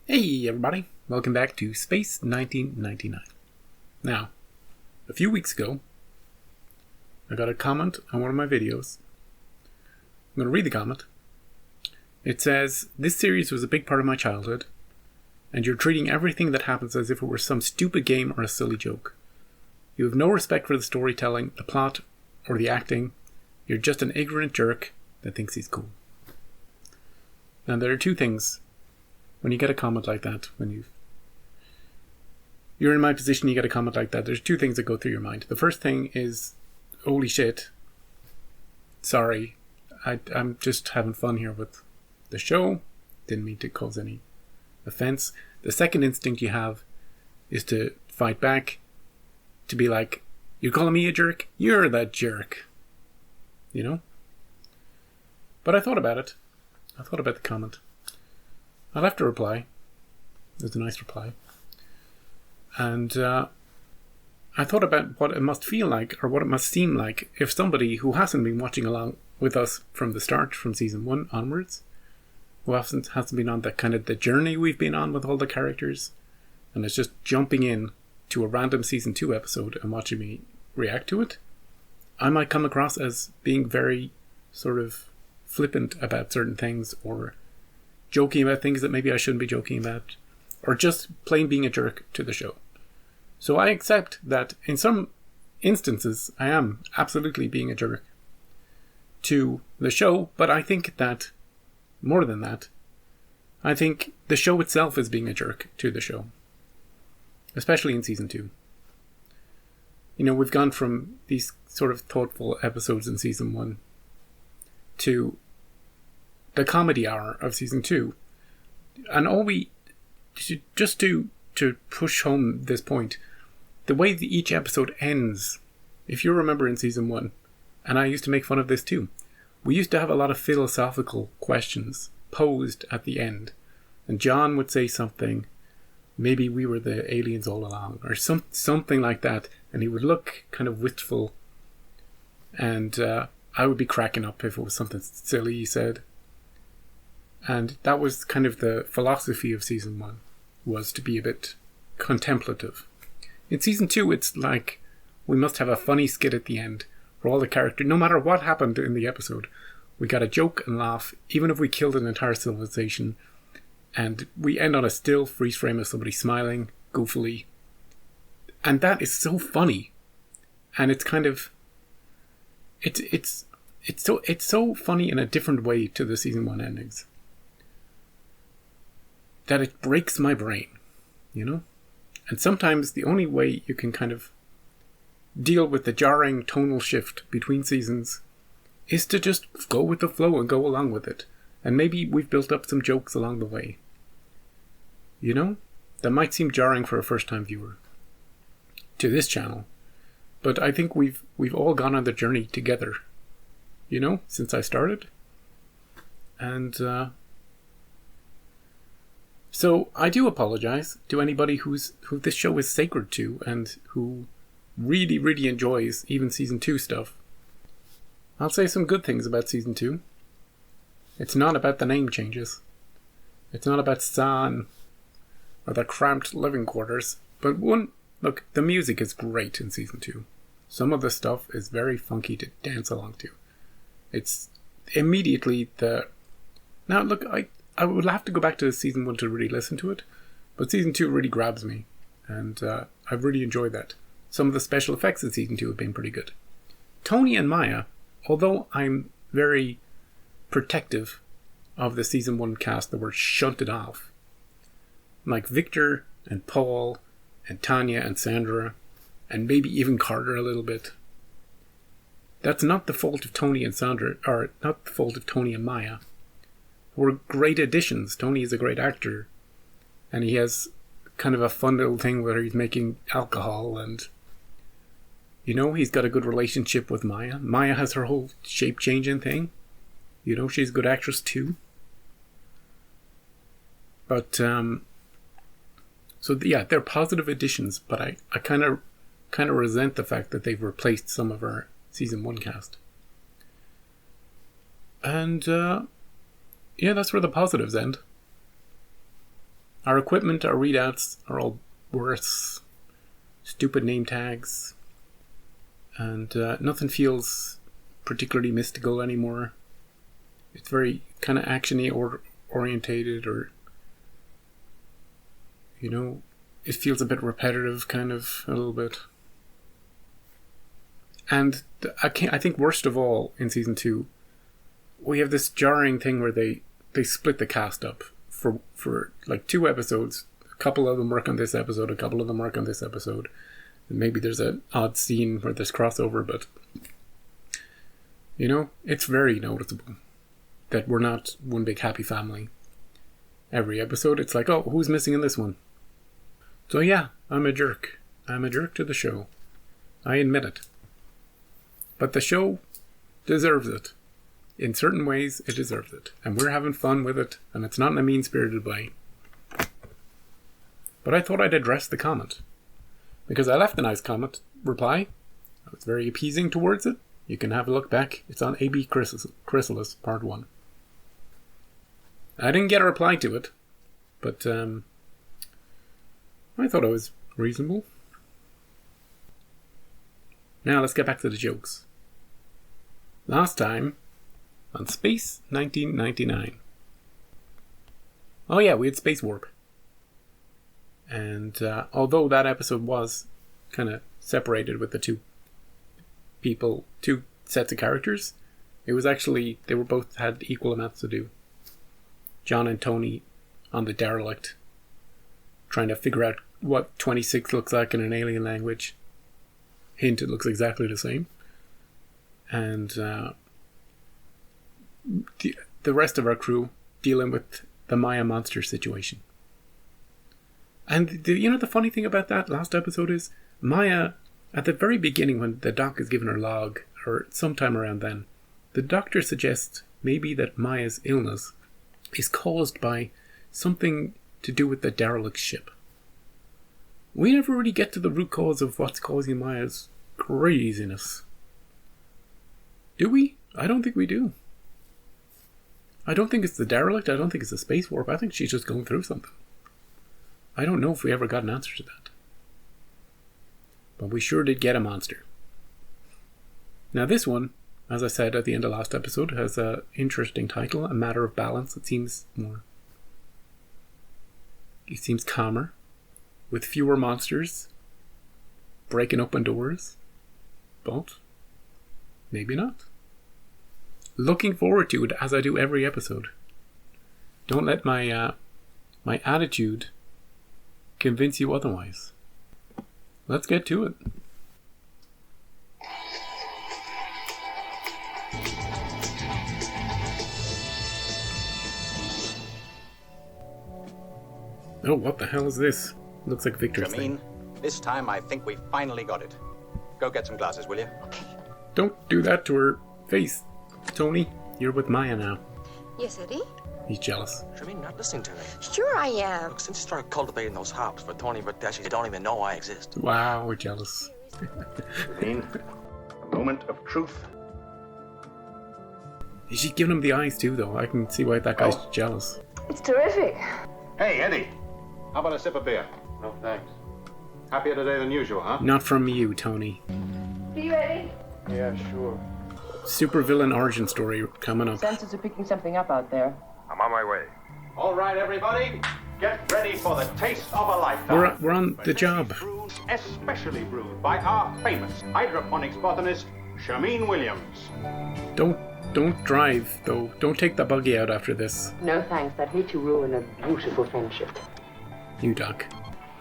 Hey everybody, welcome back to Space 1999. Now, a few weeks ago, I got a comment on one of my videos. I'm going to read the comment. It says, "This series was a big part of my childhood, and you're treating everything that happens as if it were some stupid game or a silly joke. You have no respect for the storytelling, the plot, or the acting. You're just an ignorant jerk that thinks he's cool." Now, there are two things when you get a comment like that, when you're in my position, you get a comment like that, there's two things that go through your mind. The first thing is, holy shit, sorry, I'm just having fun here with the show, didn't mean to cause any offense. The second instinct you have is to fight back, to be like, you're calling me a jerk? You're that jerk. You know? But I thought about it. I thought about the comment. I left a reply. It was a nice reply. And I thought about what it must feel like, or what it must seem like, if somebody who hasn't been watching along with us from the start, from season 1 onwards, who hasn't been on that kind of the journey we've been on with all the characters, and is just jumping in to a random season 2 episode and watching me react to it, I might come across as being very sort of flippant about certain things, or joking about things that maybe I shouldn't be joking about, or just plain being a jerk to the show. So I accept that in some instances I am absolutely being a jerk to the show, but I think that more than that, I think the show itself is being a jerk to the show, especially in season 2. You know, we've gone from these sort of thoughtful episodes in season 1 to the comedy hour of season 2, and all we just to push home this point, the way that each episode ends, if you remember in season 1, and I used to make fun of this too, we used to have a lot of philosophical questions posed at the end, and John would say something, maybe we were the aliens all along, or something like that, and he would look kind of wistful, and I would be cracking up if it was something silly he said. And that was kind of the philosophy of season 1, was to be a bit contemplative. In season 2, it's like we must have a funny skit at the end where all the characters, no matter what happened in the episode, we got to joke and laugh, even if we killed an entire civilization, and we end on a still freeze frame of somebody smiling goofily. And that is so funny. And it's kind of it's so funny in a different way to the season 1 endings, that it breaks my brain, you know? And sometimes the only way you can kind of deal with the jarring tonal shift between seasons is to just go with the flow and go along with it. And maybe we've built up some jokes along the way, you know? That might seem jarring for a first-time viewer to this channel, but I think we've all gone on the journey together, you know, since I started. And so I do apologize to anybody who this show is sacred to, and who really, really enjoys even season 2 stuff. I'll say some good things about season 2. It's not about the name changes. It's not about San or the cramped living quarters. But look, the music is great in season 2. Some of the stuff is very funky to dance along to. It's immediately now look, I would have to go back to season 1 to really listen to it, but season 2 really grabs me, and I've really enjoyed that. Some of the special effects in season 2 have been pretty good. Tony and Maya, although I'm very protective of the season 1 cast that were shunted off, like Victor and Paul and Tanya and Sandra, and maybe even Carter a little bit, that's not the fault of Tony and Sandra, or not the fault of Tony and Maya. Were great additions. Tony is a great actor, and he has kind of a fun little thing where he's making alcohol, and you know, he's got a good relationship with Maya. Maya has her whole shape changing thing. You know, she's a good actress too. But so yeah, they're positive additions, but I kind of resent the fact that they've replaced some of our season 1 cast. And yeah, that's where the positives end. Our equipment, our readouts are all worse. Stupid name tags. And nothing feels particularly mystical anymore. It's very kind of action-y or orientated, or, you know, it feels a bit repetitive, kind of, a little bit. And I think worst of all in season 2, we have this jarring thing where they split the cast up for like 2 episodes. A couple of them work on this episode, a couple of them work on this episode. And maybe there's an odd scene where there's crossover, but, you know, it's very noticeable that we're not one big happy family. Every episode, it's like, oh, who's missing in this one? So yeah, I'm a jerk. I'm a jerk to the show. I admit it. But the show deserves it. In certain ways, it deserves it. And we're having fun with it, and it's not in a mean-spirited way. But I thought I'd address the comment. Because I left a nice comment reply. I was very appeasing towards it. You can have a look back. It's on AB Chrysalis, part 1. I didn't get a reply to it, but I thought it was reasonable. Now let's get back to the jokes. Last time, on Space 1999. Oh yeah, we had Space Warp. And although that episode was kind of separated with the two sets of characters, it was actually, they were both had equal amounts to do. John and Tony on the derelict, trying to figure out what 26 looks like in an alien language. Hint, it looks exactly the same. And the rest of our crew dealing with the Maya monster situation. And the funny thing about that last episode is Maya, at the very beginning when the doc is given her log, or sometime around then, the doctor suggests maybe that Maya's illness is caused by something to do with the derelict ship. We never really get to the root cause of what's causing Maya's craziness. Do we? I don't think we do. I don't think it's the derelict. I don't think it's the space warp. I think she's just going through something. I don't know if we ever got an answer to that. But we sure did get a monster. Now this one, as I said at the end of last episode, has an interesting title, A Matter of Balance. It seems calmer, with fewer monsters, breaking open doors, but maybe not. Looking forward to it as I do every episode. Don't let my attitude convince you otherwise. Let's get to it. Oh, what the hell is this? Looks like Victor's thing. This time I think we finally got it. Go get some glasses, will you? Okay. Don't do that to her face. Tony, you're with Maya now. Yes, Eddie? He's jealous. Shameen, not listening to me. Sure I am. Look, since you started cultivating those hops for Tony Verdeshi, they don't even know I exist. Wow, we're jealous. Shameen, a moment of truth. She's giving him the eyes too, though. I can see why that guy's jealous. It's terrific. Hey, Eddie. How about a sip of beer? No, thanks. Happier today than usual, huh? Not from you, Tony. Are you ready? Yeah, sure. Supervillain origin story coming up. Sensors are picking something up out there. I'm on my way. All right, everybody. Get ready for the taste of a lifetime. We're on the job. Especially brewed by our famous hydroponics botanist, Shameen Williams. Don't drive, though. Don't take the buggy out after this. No thanks, I'd hate to ruin a beautiful friendship. You, Doc.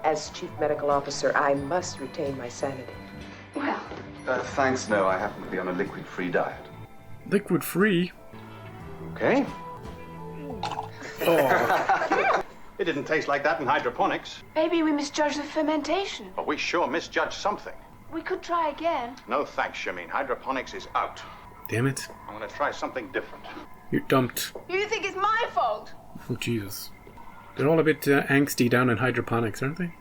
As chief medical officer, I must retain my sanity. Well, Thanks, no. I happen to be on a liquid-free diet. Liquid-free? Okay. Oh. It didn't taste like that in hydroponics. Maybe we misjudged the fermentation. But we sure misjudged something. We could try again. No thanks, Shameen. Hydroponics is out. Damn it. I'm going to try something different. You're dumped. You think it's my fault? Oh, Jesus. They're all a bit angsty down in hydroponics, aren't they?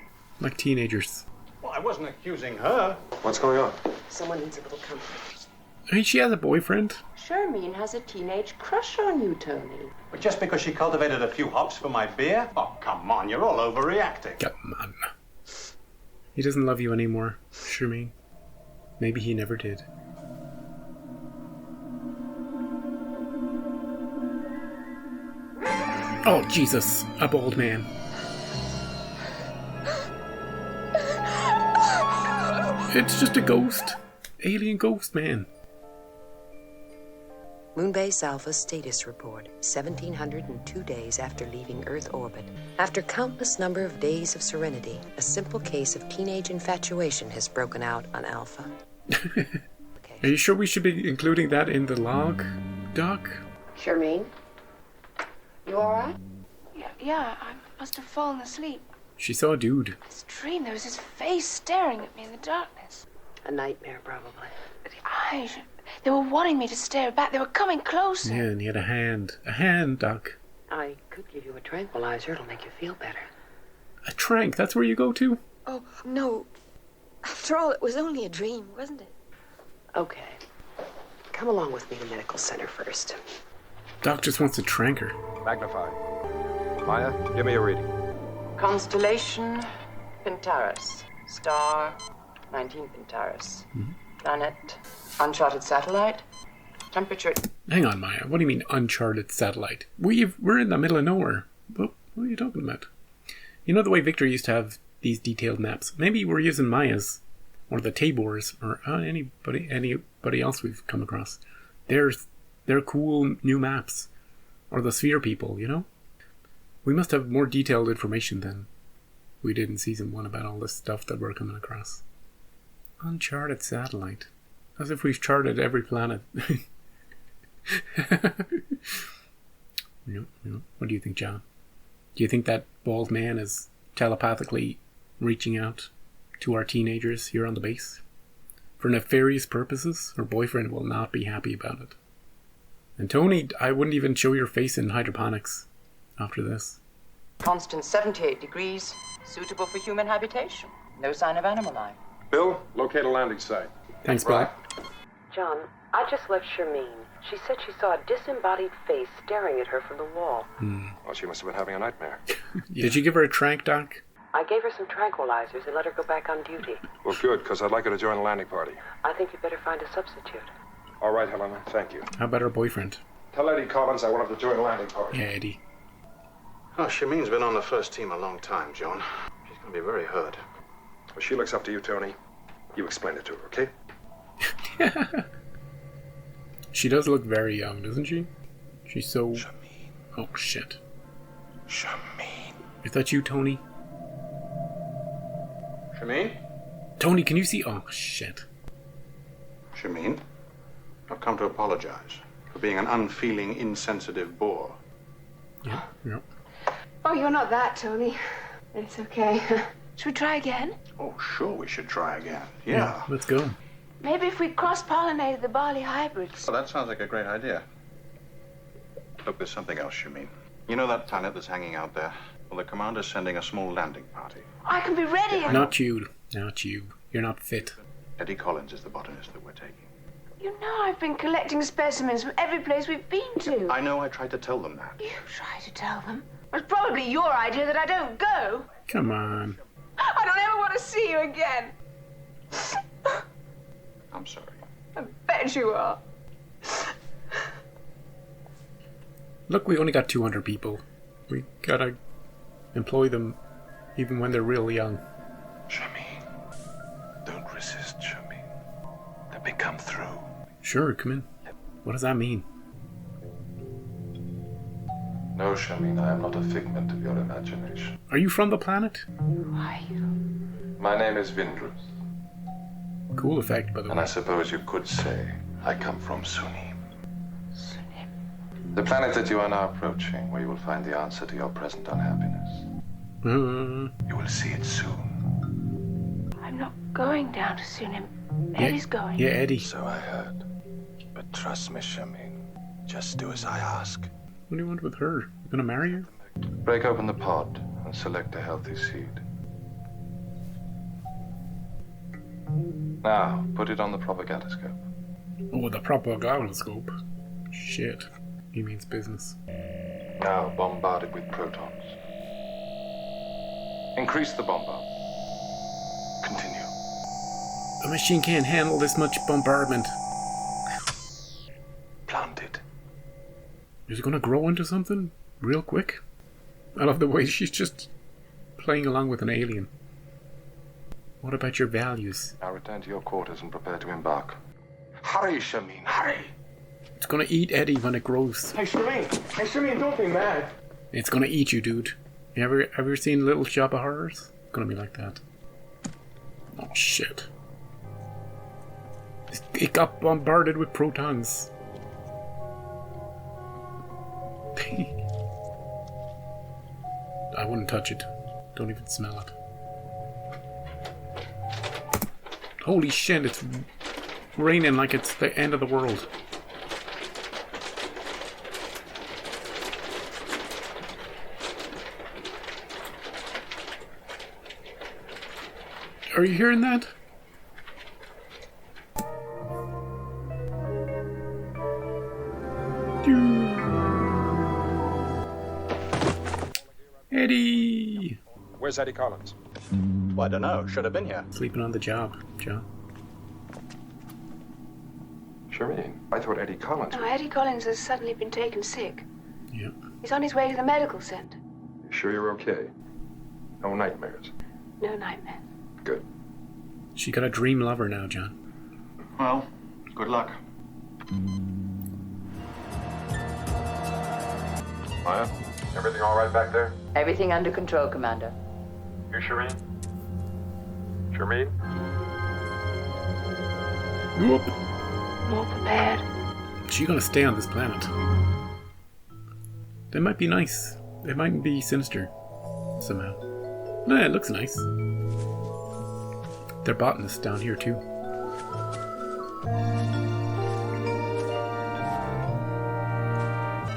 Like teenagers. Well, I wasn't accusing her. What's going on? Someone needs a little comfort. I mean, she has a boyfriend. Charmaine has a teenage crush on you, Tony. But just because she cultivated a few hops for my beer? Oh, come on, you're all overreacting. Come on. He doesn't love you anymore, Charmaine. Maybe he never did. Oh, Jesus. A bald man. It's just a ghost. Alien ghost man. Moonbase Alpha status report, 1,702 days after leaving Earth orbit. After countless number of days of serenity, a simple case of teenage infatuation has broken out on Alpha. Are you sure we should be including that in the log, Doc? Charmaine? You alright? Yeah, I must have fallen asleep. She saw a dude. This dream, there was his face staring at me in the darkness. A nightmare, probably. The eyes, they were wanting me to stare back. They were coming closer. Yeah, and he had a hand. A hand, Doc. I could give you a tranquilizer. It'll make you feel better. A trank, that's where you go to? Oh, no. After all, it was only a dream, wasn't it? Okay. Come along with me to medical center first. Doc just wants to trank her. Magnify. Maya, give me a reading. Constellation Pentaurus. Star 19 Pentaurus. Planet uncharted satellite. Temperature. Hang on, Maya. What do you mean, uncharted satellite? We're in the middle of nowhere. What are you talking about? You know the way Victor used to have these detailed maps? Maybe we're using Maya's, or the Tabor's, or anybody else we've come across. They're cool new maps. Or the Sphere people, you know? We must have more detailed information than we did in Season 1 about all this stuff that we're coming across. Uncharted satellite. As if we've charted every planet. What do you think, John? Do you think that bald man is telepathically reaching out to our teenagers here on the base? For nefarious purposes? Her boyfriend will not be happy about it. And Tony, I wouldn't even show your face in hydroponics after this. Constant 78 degrees. Suitable for human habitation. No sign of animal life. Bill, locate a landing site. Thanks, Bill. John, I just left Charmaine. She said she saw a disembodied face staring at her from the wall. Well, she must have been having a nightmare. Yeah. Did you give her a trank, Doc? I gave her some tranquilizers and let her go back on duty. Well, good, because I'd like her to join the landing party. I think you better find a substitute. All right, Helena, thank you. How about her boyfriend? Tell Eddie Collins I want him to join the landing party. Yeah, Eddie. Oh, Shameen's been on the first team a long time, John. She's going to be very hurt. Well, she looks up to you, Tony. You explain it to her, okay? She does look very young, doesn't she? She's so... Shameen. Oh, shit. Shameen. Is that you, Tony? Shameen? Tony, can you see... Oh, shit. Shameen, I've come to apologize for being an unfeeling, insensitive bore. Yeah. Oh, you're not that, Tony. It's okay. Should we try again? Oh, sure, we should try again. Yeah. Let's go. Maybe if we cross-pollinated the barley hybrids. Well, that sounds like a great idea. Look, there's something else, Shameen. You know that planet that's hanging out there? Well, the commander's sending a small landing party. I can be ready. Not you. Not you. You're not fit. Eddie Collins is the botanist that we're taking. You know I've been collecting specimens from every place we've been to. I know I tried to tell them that. You try to tell them. It's probably your idea that I don't go. Come on. I don't ever want to see you again. I'm sorry. I bet you are. Look, we only got 200 people. We gotta employ them even when they're real young. Shameen. Don't resist, Shameen. Let me come through. Sure, come in. What does that mean? No, Shameen, I am not a figment of your imagination. Are you from the planet? Who are you? My name is Vindrus, Cool effect, by the and I way. suppose you could say I come from Sunim. Sunim. The planet that you are now approaching, where you will find the answer to your present unhappiness. You will see it soon. I'm not going down to Sunim. Eddie's going. Yeah, Eddie. So I heard. But trust me, Shameen. Just do as I ask. What do you want with her? You gonna marry her? Break open the pod and select a healthy seed. Now, put it on the propagatoscope. Oh, the propagandoscope. Shit. He means business. Now bombarded with protons. Increase the bombard. Continue. The machine can't handle this much bombardment. Planted. Is it gonna grow into something real quick? I love the way she's just playing along with an alien. What about your values? Now return to your quarters and prepare to embark. Hurry, Shamin, hurry! It's gonna eat Eddie when it grows. Hey, Shamin, don't be mad. It's gonna eat you, dude. Have you ever seen Little Shop of Horrors? It's gonna be like that. Oh, shit. It got bombarded with protons. I wouldn't touch it. Don't even smell it. Holy shit, it's raining like it's the end of the world. Are you hearing that? Eddie! Where's Eddie Collins? Well, I don't know. Should have been here. Sleeping on the job, John. Shamin, I thought Eddie Collins... No, Eddie Collins has suddenly been taken sick. Yeah. He's on his way to the medical center. You sure you're okay? No nightmares? No nightmare. Good. She got a dream lover now, John. Well, good luck. Maya, everything all right back there? Everything under control, Commander. You, Shamin? Shamin? Whoop. More prepared. She's gonna stay on this planet. They might be nice. They might be sinister. Somehow. Nah, it looks nice. They're botanists down here too.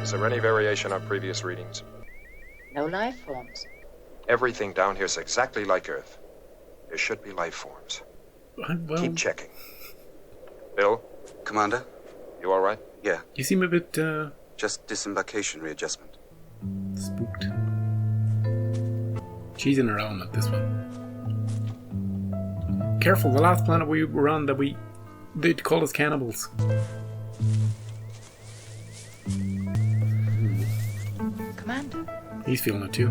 Is there any variation on previous readings? No life forms. Everything down here's exactly like Earth. There should be life forms. Well, Keep checking. Bill? Commander? You all right? Yeah. You seem a bit, Just disembarkation readjustment. spooked. She's in her element, this one. Careful, the last planet we were on they'd call us cannibals. Commander? He's feeling it too.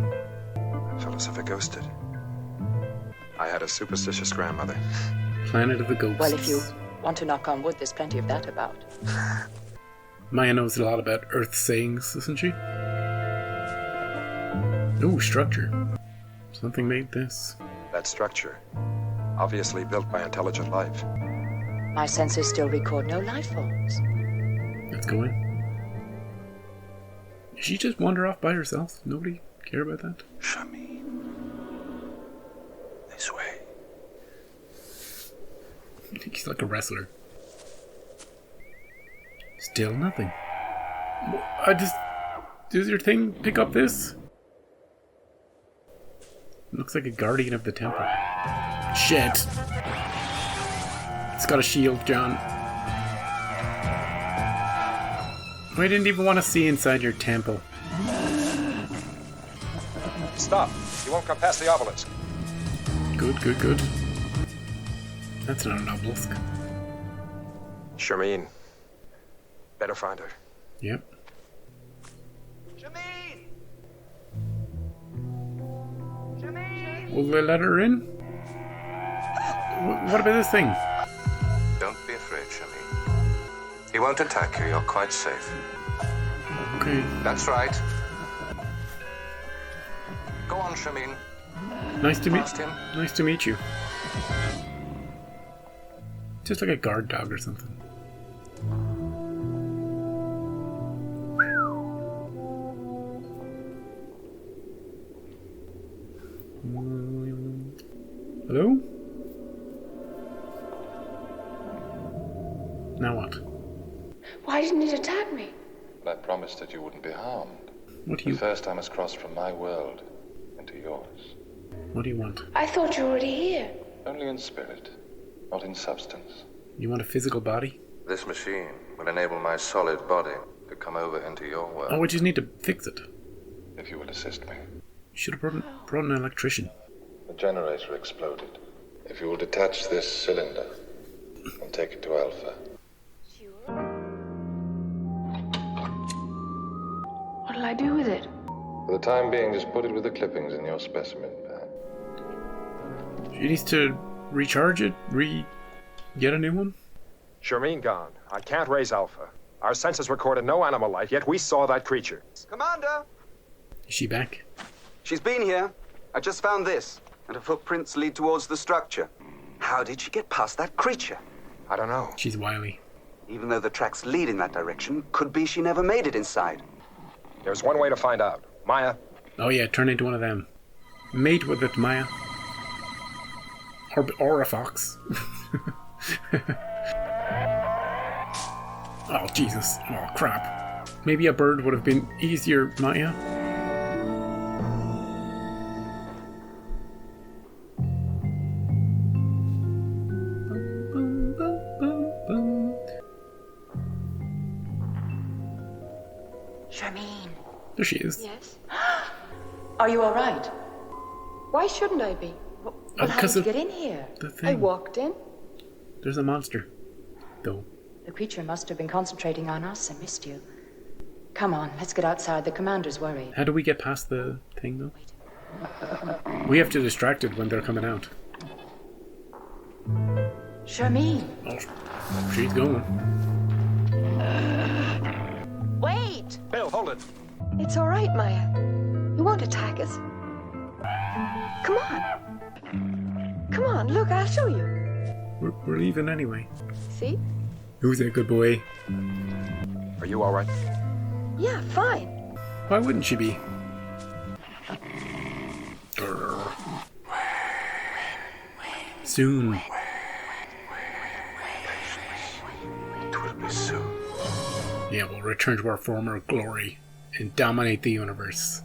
Fellas have a ghosted. I had a superstitious grandmother. Planet of the Ghosts. Well, if you want to knock on wood, there's plenty of that about. Maya knows a lot about Earth sayings, doesn't she? Ooh, structure. Something made this. That structure, obviously built by intelligent life. My sensors still record no life forms. Let's go in. Did she just wander off by herself? Nobody care about that? Shamin. This way. He's like a wrestler. Still nothing. Does your thing pick up this? Looks like a guardian of the temple. Shit. It's got a shield, John. I didn't even want to see inside your temple. Stop! You won't come past the obelisk. Good, good, good. That's not an obelisk. Shamin. Better find her. Yep. Will they let her in? What about this thing? Don't be afraid, Shamin. He won't attack you. You're quite safe. Okay. That's right. Go on, Shamin. Nice to meet Past him. Nice to meet you. Just like a guard dog or something. Hello? Now what? Why didn't it attack me? I promised that you wouldn't be harmed. What do The you first I must cross from my world into yours. What do you want? I thought you were already here. Only in spirit, not in substance. You want a physical body? This machine will enable my solid body to come over into your world. Oh, we just need to fix it. If you will assist me. You should have brought an electrician. The generator exploded. If you will detach this cylinder and take it to Alpha. What'll I do with it? For the time being, just put it with the clippings in your specimen bag. She needs to recharge it, get a new one? Shermine gone. I can't raise Alpha. Our sensors recorded no animal life, yet we saw that creature. Commander! Is she back? She's been here. I just found this, and her footprints lead towards the structure. How did she get past that creature? I don't know. She's wily. Even though the tracks lead in that direction, could be she never made it inside. There's one way to find out. Maya? Oh yeah, turn into one of them. Mate with it, Maya. Or a fox. Oh, Jesus. Oh, crap. Maybe a bird would have been easier, Maya. Charmaine. There she is. Yes? Are you all right? Why shouldn't I be? Well, how because did you of get in here? the thing. I walked in. There's a monster. Though. The creature must have been concentrating on us and missed you. Come on, let's get outside. The commander's worried. How do we get past the thing, though? We have to distract it when they're coming out. Charmaine! Oh, she's going. Wait! Bill, hold it. It's all right, Maya. He won't attack us. Come on. Come on, look, I'll show you. We're leaving anyway. See? Who's a good boy? Are you all right? Yeah, fine. Why wouldn't she be? Soon. It will be soon. Yeah, we'll return to our former glory and dominate the universe.